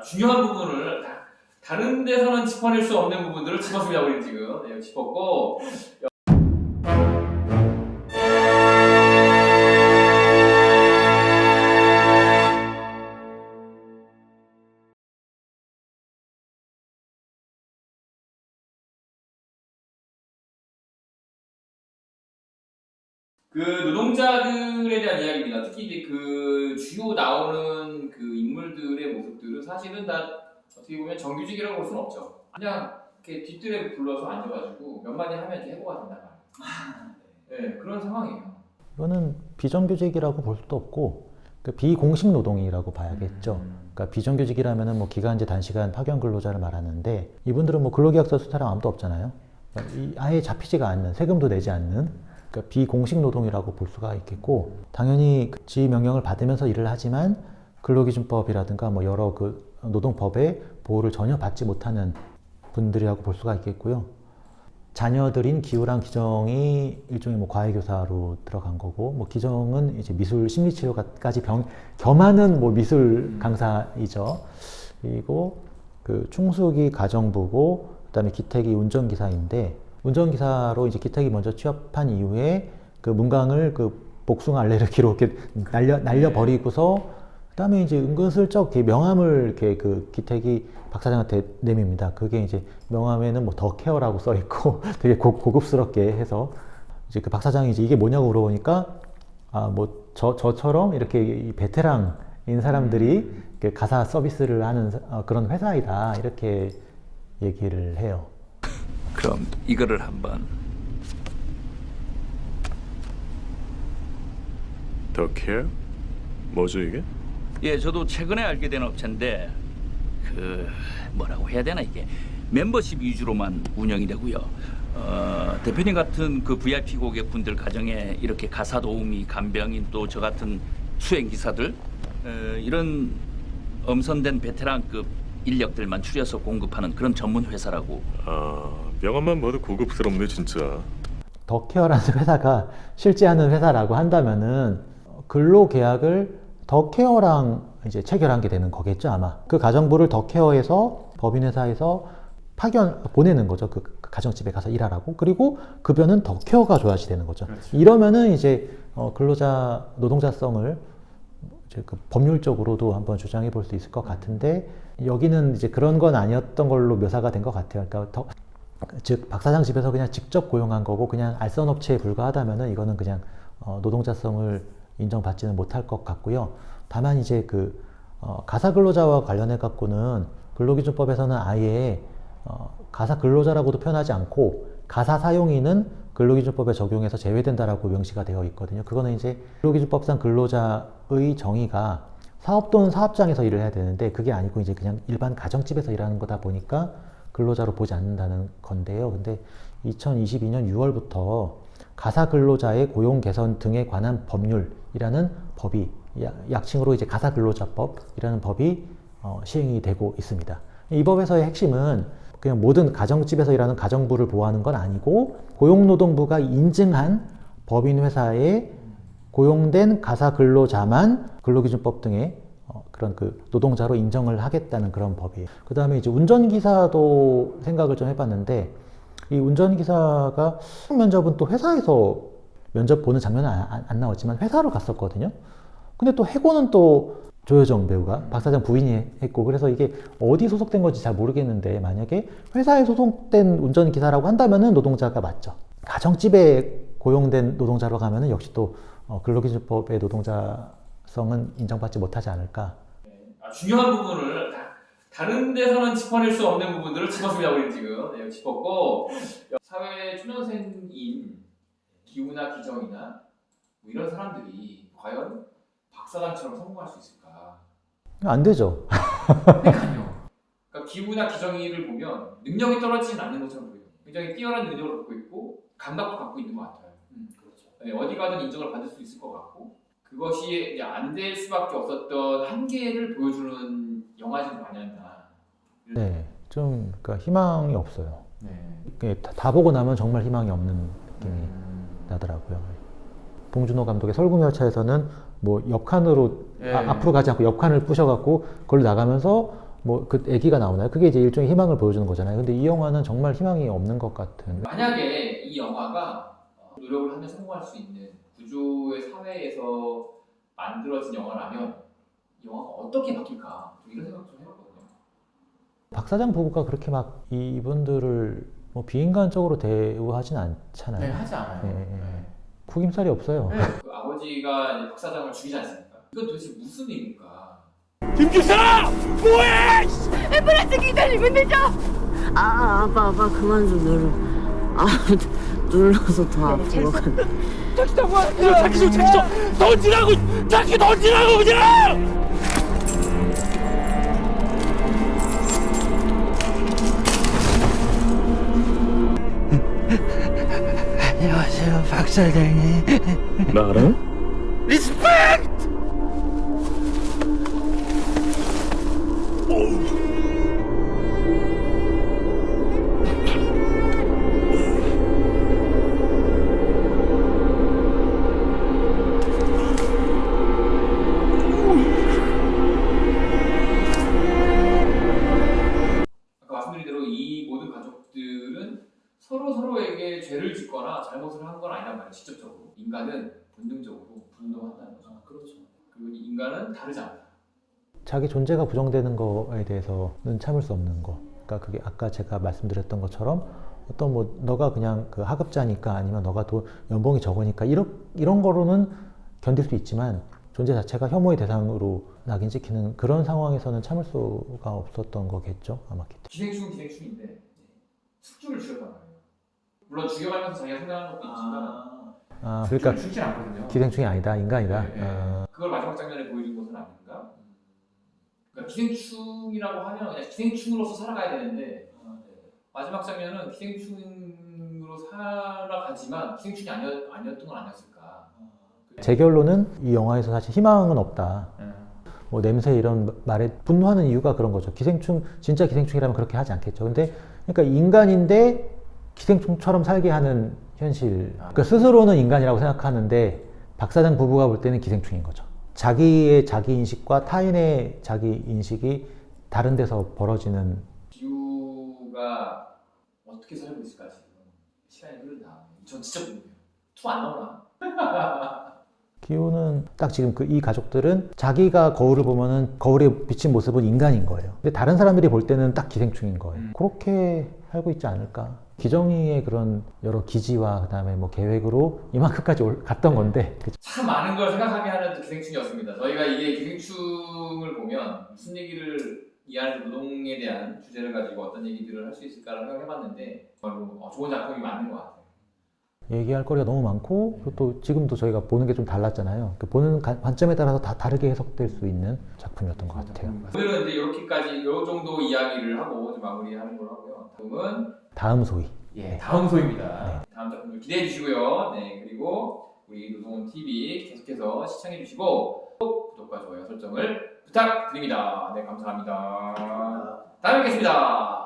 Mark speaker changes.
Speaker 1: 중요한 부분을 다른 데서는 짚어낼 수 없는 부분들을 짚었습니다. 우리는 지금 짚었고. 그 노동자들에 대한 이야기입니다. 특히 이제 그 주요 나오는 그 인물들의 모습들은 사실은 다 어떻게 보면 정규직이라고 볼 수는 없죠. 그냥 이렇게 뒷뜰에 불러서 앉아가지고 몇 마디 하면 이렇게 해고가 된단 말이에요. 네, 그런 상황이에요.
Speaker 2: 이거는 비정규직이라고 볼 수도 없고 비공식 노동이라고 봐야겠죠. 그러니까 비정규직이라면은 뭐 기간제 단시간 파견 근로자를 말하는데 이분들은 뭐 근로계약서 쓴 사람 아무도 없잖아요. 그러니까 아예 잡히지가 않는, 세금도 내지 않는 그러니까 비공식 노동이라고 볼 수가 있겠고, 당연히 지휘 명령을 받으면서 일을 하지만 근로기준법이라든가 뭐 여러 그 노동법의 보호를 전혀 받지 못하는 분들이라고 볼 수가 있겠고요. 자녀들인 기우랑 기정이 일종의 뭐 과외교사로 들어간 거고, 뭐 기정은 이제 미술 심리치료까지 겸하는 뭐 미술 강사이죠. 그리고 그 충숙이 가정부고, 그다음에 기택이 운전기사인데, 운전기사로 이제 기택이 먼저 취업한 이후에 그 문강을 그 복숭아 알레르기로 이렇게 날려버리고서, 그다음에 이제 은근슬쩍 명함을 이렇게 그 기택이 박 사장한테 내밉니다. 그게 이제 명함에는 뭐 더 케어라고 써 있고 되게 고급스럽게 해서 이제 그 박 사장이 이제 이게 뭐냐고 물어보니까 뭐 저처럼 이렇게 베테랑인 사람들이 가사 서비스를 하는 그런 회사이다, 이렇게 얘기를 해요.
Speaker 3: 그럼 이거를 한번.
Speaker 4: 더 케어? 뭐죠 이게?
Speaker 3: 예, 저도 최근에 알게 된 업체인데 그 뭐라고 해야 되나, 이게 멤버십 위주로만 운영이 되고요. 대표님 같은 그 VIP 고객분들 가정에 이렇게 가사 도우미, 간병인, 또 저 같은 수행 기사들, 이런 엄선된 베테랑급 인력들만 추려서 공급하는 그런 전문 회사라고.
Speaker 4: 명함만 봐도 고급스럽네 진짜.
Speaker 2: 더 케어라는 회사가 실제 하는 회사라고 한다면은 근로계약을 더 케어랑 이제 체결한 게 되는 거겠죠, 아마. 그 가정부를 더 케어에서 법인회사에서 보내는 거죠. 그 가정집에 가서 일하라고. 그리고 급여는 더 케어가 줘야지 되는 거죠. 그렇지. 이러면은 이제 근로자 노동자성을 이제 그 법률적으로도 한번 주장해 볼 수 있을 것 같은데, 여기는 이제 그런 건 아니었던 걸로 묘사가 된 것 같아요. 그러니까 즉 박 사장 집에서 그냥 직접 고용한 거고 그냥 알선 업체에 불과하다면은 이거는 그냥 노동자성을 인정받지는 못할 것 같고요. 다만 이제 그 가사 근로자와 관련해 갖고는 근로기준법에서는 아예 가사 근로자라고도 표현하지 않고 가사 사용인은 근로기준법에 적용해서 제외된다라고 명시가 되어 있거든요. 그거는 이제 근로기준법상 근로자의 정의가 사업 또는 사업장에서 일을 해야 되는데 그게 아니고 이제 그냥 일반 가정집에서 일하는 거다 보니까 근로자로 보지 않는다는 건데요. 근데 2022년 6월부터 가사 근로자의 고용 개선 등에 관한 법률이라는 법이, 약칭으로 이제 가사 근로자법이라는 법이 시행이 되고 있습니다. 이 법에서의 핵심은 그냥 모든 가정집에서 일하는 가정부를 보호하는 건 아니고, 고용노동부가 인증한 법인 회사에 고용된 가사 근로자만 근로기준법 등의 그런 그 노동자로 인정을 하겠다는 그런 법이에요. 그 다음에 이제 운전기사도 생각을 좀 해봤는데, 이 운전기사가 면접은 또 회사에서 면접 보는 장면은 안 나왔지만 회사로 갔었거든요. 근데 또 해고는 또 조여정 배우가 박 사장 부인이 했고, 그래서 이게 어디 소속된 건지 잘 모르겠는데, 만약에 회사에 소속된 운전기사라고 한다면은 노동자가 맞죠. 가정집에 고용된 노동자로 가면은 역시 또 근로기준법의 노동자성은 인정받지 못하지 않을까.
Speaker 1: 중요한 부분을 다른 데서는 짚어낼 수 없는 부분들을 짚었습니다. 우리는 지금 짚었고, 사회 초년생인 기우나 기정이나 뭐 이런 사람들이 과연 박 사장처럼 성공할 수 있을까?
Speaker 2: 안 되죠.
Speaker 1: 그러니까요. 그러니까 기우나 기정이를 보면 능력이 떨어지진 않는 것처럼 보여요. 굉장히 뛰어난 능력을 갖고 있고 감각도 갖고 있는 것 같아요. 그렇죠. 네, 어디 가든 인정을 받을 수 있을 것 같고, 그것이 안 될 수밖에 없었던 한계를 보여주는 영화진 아니었나.
Speaker 2: 네, 좀 그러니까 희망이 없어요.
Speaker 1: 네.
Speaker 2: 다 보고 나면 정말 희망이 없는 느낌이 나더라고요. 봉준호 감독의 설국열차에서는 뭐 옆칸으로 앞으로 가지 않고 옆칸을 부셔갖고 그걸로 나가면서 뭐 그 아기가 나오나요? 그게 이제 일종의 희망을 보여주는 거잖아요. 근데 이 영화는 정말 희망이 없는 것 같은.
Speaker 1: 만약에 이 영화가 노력을 하면 성공할 수 있는 구조의 사회에서 만들어진 영화라면 이 영화가 어떻게 바뀔까? 이런 생각 좀 해봤거든요.
Speaker 2: 박 사장 부부가 그렇게 막 이분들을 뭐 비인간적으로 대우하진 않잖아요.
Speaker 1: 하지 않아요.
Speaker 2: 네. 구김살이 없어요.
Speaker 1: 그 아버지가 이제 박 사장을 죽이지 않습니까? 이건 도대체 무슨 의미입니까?
Speaker 3: 김기사! 뭐해!
Speaker 5: 앰뷸런스 기다리면 되죠? 아빠 그만 좀 눌러. 아 눌러서 더 앞으로 간다.
Speaker 3: 택시 타고 와! 택시 좀 던지라고! 택시 던지라고 그냥!
Speaker 6: 안녕하세요, 박 사장님.
Speaker 4: 나 알아?
Speaker 3: 리스펙트!
Speaker 1: 아까 말씀드린 대로 이 모든 가족들은 서로에게 죄를 짓거나 잘못을 한 건 아니란 말이에요. 직접적으로. 인간은 본능적으로 분노한다는 거죠. 그렇죠. 그리고 이 인간은 다르지 않다.
Speaker 2: 자기 존재가 부정되는 거에 대해서는 참을 수 없는 거. 그러니까 그게 아까 제가 말씀드렸던 것처럼 어떤 뭐 너가 그냥 그 하급자니까 아니면 너가 연봉이 적으니까 이런 거로는 견딜 수 있지만 존재 자체가 혐오의 대상으로 낙인 찍히는 그런 상황에서는 참을 수가 없었던 거겠죠. 아마
Speaker 1: 기생충인데 숙주를 죽였단 말이에요. 물론 죽여가면서 자기가 생각하는 것도 있지만
Speaker 2: 그러니까
Speaker 1: 죽진 않거든요.
Speaker 2: 기생충이 아니다, 인간이다.
Speaker 1: 네. 그걸 마지막 장면에 보여준 것은 아닌가? 그러니까 기생충이라고 하면 그냥 기생충으로서 살아가야 되는데 마지막 장면은 기생충으로 살아가지만 기생충이 아니었던 건 아니었을까?
Speaker 2: 제 결론은 이 영화에서 사실 희망은 없다. 뭐 냄새 이런 말에 분노하는 이유가 그런 거죠. 진짜 기생충이라면 그렇게 하지 않겠죠. 근데 그러니까 인간인데 기생충처럼 살게 하는 현실. 그러니까 스스로는 인간이라고 생각하는데 박 사장 부부가 볼 때는 기생충인 거죠. 자기의 자기 인식과 타인의 자기 인식이 다른 데서 벌어지는.
Speaker 1: 기우가 어떻게 살고 있을까 지금 시간이 흐른 다음에 전 진짜 궁금해요. 2 안 나오나?
Speaker 2: 기우는 딱 지금 이 가족들은 자기가 거울을 보면은 거울에 비친 모습은 인간인 거예요. 근데 다른 사람들이 볼 때는 딱 기생충인 거예요. 그렇게 살고 있지 않을까. 기정이의 그런 여러 기지와 그다음에 뭐 계획으로 이만큼까지 갔던 건데.
Speaker 1: 참 많은 걸 생각하게 하는 기생충이었습니다. 저희가 이게 기생충을 보면 무슨 얘기를 이 안에 노동에 대한 주제를 가지고 어떤 얘기들을 할 수 있을까라는 생각을 해봤는데 정말로 좋은 작품이 맞는 것 같아요.
Speaker 2: 얘기할 거리가 너무 많고 또 지금도 저희가 보는 게 좀 달랐잖아요. 그 보는 관점에 따라서 다 다르게 해석될 수 있는 작품이었던 것 같아요.
Speaker 1: 오늘은 이제 이렇게까지 요 정도 이야기를 하고 좀 마무리하는 걸로 하고요. 다음은
Speaker 2: 다음 소위.
Speaker 1: 다음 소입니다. 다음 작품을 기대해 주시고요. 네, 그리고 우리 노동원 TV 계속해서 시청해 주시고 꼭 구독과 좋아요 설정을 부탁드립니다. 네, 감사합니다. 다음에 뵙겠습니다.